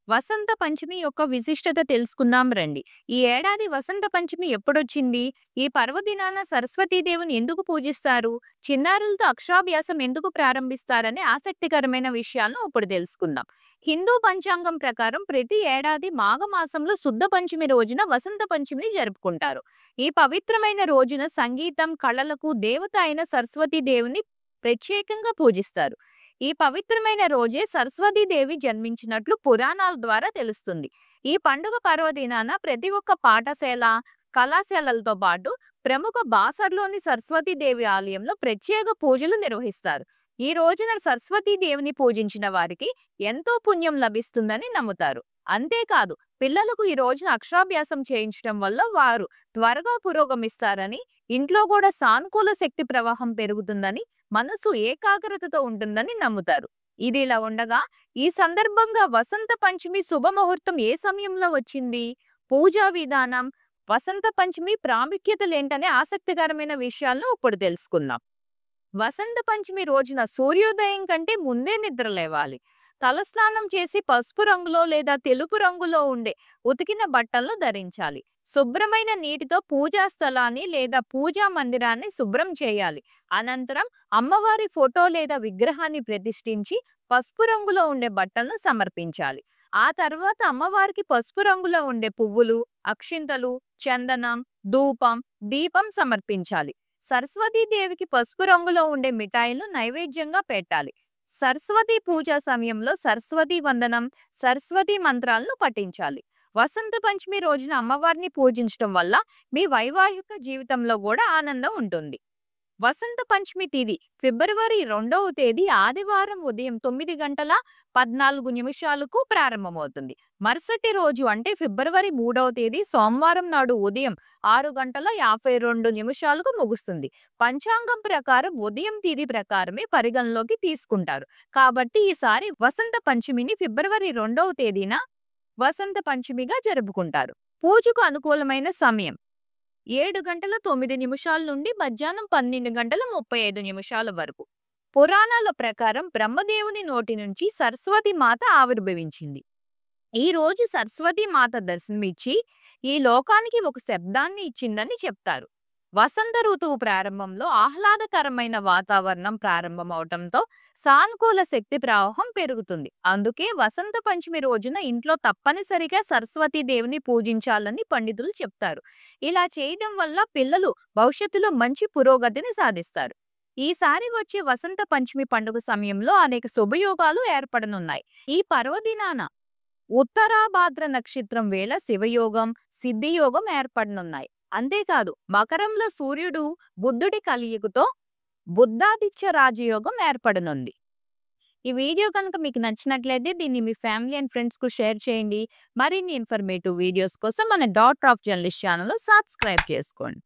వసంత పంచమి యొక్క విశిష్టత తెలుసుకుందాం రండి. ఈ ఏడాది వసంత పంచమి ఎప్పుడొచ్చింది? ఈ పర్వదినాన సరస్వతీదేవిని ఎందుకు పూజిస్తారు? చిన్నారులతో అక్షరాభ్యాసం ఎందుకు ప్రారంభిస్తారనే ఆసక్తికరమైన విషయాలను ఇప్పుడు తెలుసుకుందాం. హిందూ పంచాంగం ప్రకారం ప్రతి ఏడాది మాఘమాసంలో శుద్ధ పంచమి రోజున వసంత పంచమిని జరుపుకుంటారు. ఈ పవిత్రమైన రోజున సంగీతం, కళలకు దేవత అయిన సరస్వతీదేవిని ప్రత్యేకంగా పూజిస్తారు. ఈ పవిత్రమైన రోజే సరస్వతీదేవి జన్మించినట్లు పురాణాల ద్వారా తెలుస్తుంది. ఈ పండుగ పర్వదినాన ప్రతి ఒక్క పాఠశాల, కళాశాలలతో పాటు ప్రముఖ బాసర్లోని సరస్వతీదేవి ఆలయంలో ప్రత్యేక పూజలు నిర్వహిస్తారు. ఈ రోజున సరస్వతీదేవిని పూజించిన వారికి ఎంతో పుణ్యం లభిస్తుందని నమ్ముతారు. అంతేకాదు, పిల్లలకు ఈ రోజున అక్షరాభ్యాసం చేయించడం వల్ల వారు త్వరగా పురోగమిస్తారని, ఇంట్లో కూడా సానుకూల శక్తి ప్రవాహం పెరుగుతుందని, మనసు ఏకాగ్రతతో ఉంటుందని నమ్ముతారు. ఇది ఇలా ఉండగా, ఈ సందర్భంగా వసంత పంచమి శుభముహూర్తం ఏ సమయంలో వచ్చింది? పూజా విధానం, వసంత పంచమి ప్రాముఖ్యతలేంటనే ఆసక్తికరమైన విషయాలను ఇప్పుడు తెలుసుకుందాం. వసంత పంచమి రోజున సూర్యోదయం కంటే ముందే నిద్ర లేవాలి. తలస్నానం చేసి పసుపు రంగులో లేదా తెలుపు రంగులో ఉండే ఉతికిన బట్టలను ధరించాలి. శుభ్రమైన నీటితో పూజా స్థలాన్ని లేదా పూజా మందిరాన్ని శుభ్రం చేయాలి. అనంతరం అమ్మవారి ఫోటో లేదా విగ్రహాన్ని ప్రతిష్ఠించి పసుపు రంగులో ఉండే బట్టలను సమర్పించాలి. ఆ తర్వాత అమ్మవారికి పసుపు రంగులో ఉండే పువ్వులు, అక్షింతలు, చందనం, ధూపం, దీపం సమర్పించాలి. సరస్వతీదేవికి పసుపు రంగులో ఉండే మిఠాయిలు నైవేద్యంగా పెట్టాలి. సరస్వతి పూజ సమయంలో సరస్వతి వందనం, సరస్వతి మంత్రాలను పఠించాలి. వసంత పంచమి రోజున అమ్మవారిని పూజించడం వల్ల మీ వైవాహిక జీవితంలో కూడా ఆనందం ఉంటుంది. వసంత పంచమి తిథి ఫిబ్రవరి 2వ తేదీ ఆదివారం ఉదయం 9:14 ప్రారంభమవుతుంది. మరుసటి రోజు అంటే ఫిబ్రవరి 3వ తేదీ సోమవారం నాడు ఉదయం 6:52 ముగుస్తుంది. పంచాంగం ప్రకారం ఉదయం తిథి ప్రకారమే పరిగణలోకి తీసుకుంటారు. కాబట్టి ఈసారి వసంత పంచమిని ఫిబ్రవరి 2వ తేదీన వసంత పంచమిగా జరుపుకుంటారు. పూజకు అనుకూలమైన సమయం 7:09 నుండి మధ్యాహ్నం 12:35 వరకు. పురాణాల ప్రకారం బ్రహ్మదేవుని నోటి నుంచి సరస్వతి మాత ఆవిర్భవించింది. ఈ రోజు సరస్వతి మాత దర్శనమిచ్చి ఈ లోకానికి ఒక శబ్దాన్ని ఇచ్చిందని చెప్తారు. వసంత ఋతువు ప్రారంభంలో ఆహ్లాదకరమైన వాతావరణం ప్రారంభమవటంతో సానుకూల శక్తి ప్రవాహం పెరుగుతుంది. అందుకే వసంత పంచమి రోజున ఇంట్లో తప్పనిసరిగా సరస్వతీ దేవిని పూజించాలని పండితులు చెప్తారు. ఇలా చేయడం వల్ల పిల్లలు భవిష్యత్తులో మంచి పురోగతిని సాధిస్తారు. ఈసారి వచ్చే వసంత పంచమి పండుగ సమయంలో అనేక శుభయోగాలు ఏర్పడనున్నాయి. ఈ పర్వదినాన ఉత్తరాభాద్ర నక్షత్రం వేళ శివయోగం, సిద్ధియోగం ఏర్పడనున్నాయి. అంతేకాదు, మకరంలో సూర్యుడు బుద్ధుడి కలియుగతో బుద్ధాదిత్య రాజయోగం ఏర్పడనుంది. ఈ వీడియో కనుక మీకు నచ్చినట్లయితే దీన్ని మీ ఫ్యామిలీ అండ్ ఫ్రెండ్స్ కు షేర్ చేయండి. మరిన్ని ఇన్ఫర్మేటివ్ వీడియోస్ కోసం మన daughter of journalist channel subscribe చేసుకోండి.